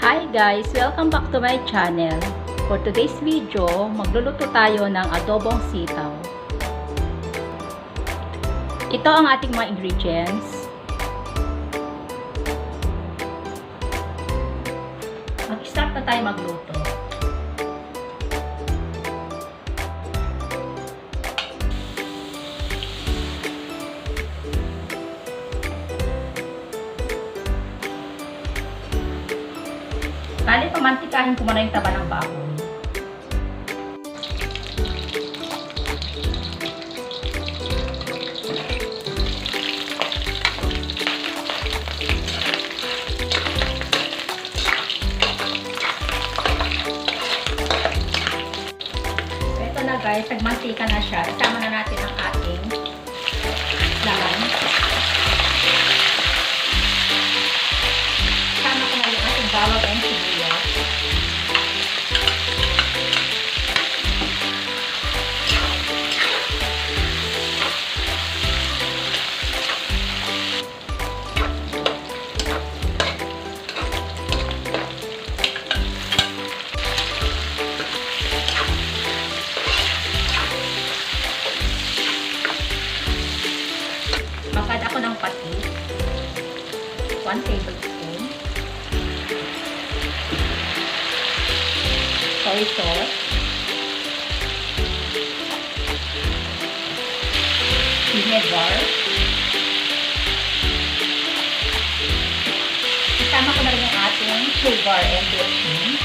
Hi guys! Welcome back to my channel. For today's video, magluluto tayo ng adobong sitaw. Ito ang ating mga ingredients. Mag-start na tayo magluto. Bali, pamantikahin ko muna yung taba ng baboy. So, ito na guys, nagmantika na siya. Isama na natin ang ating laman. Isama ko na yung ating bawang and sibuyas. Mag-add ako ng patis. 1 tablespoon. Soy sauce. Vinegar. Isama ko na rin yung ating sugar and seasoning.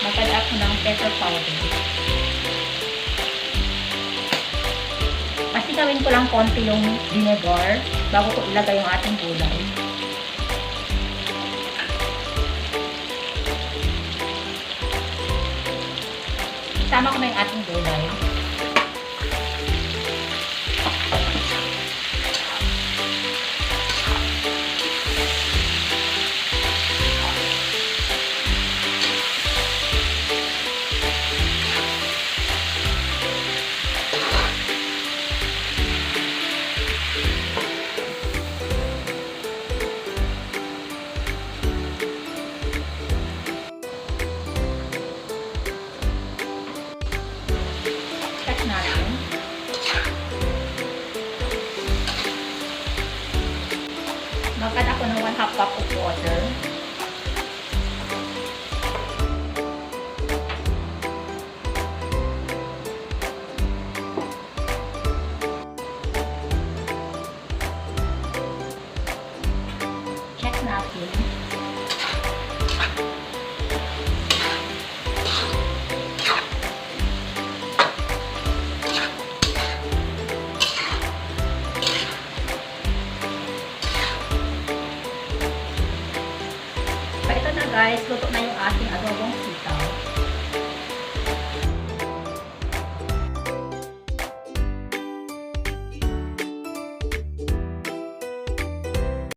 Mag-add ako ng pepper powder. Gawin ko lang konti yung vinegar bago ko ilagay yung ating gulay. Isama ko na yung ating gulay. Natin. Mag-add ako ng 1/2 cup of water. Check natin. Guys, luto na yung ating adobong sitaw.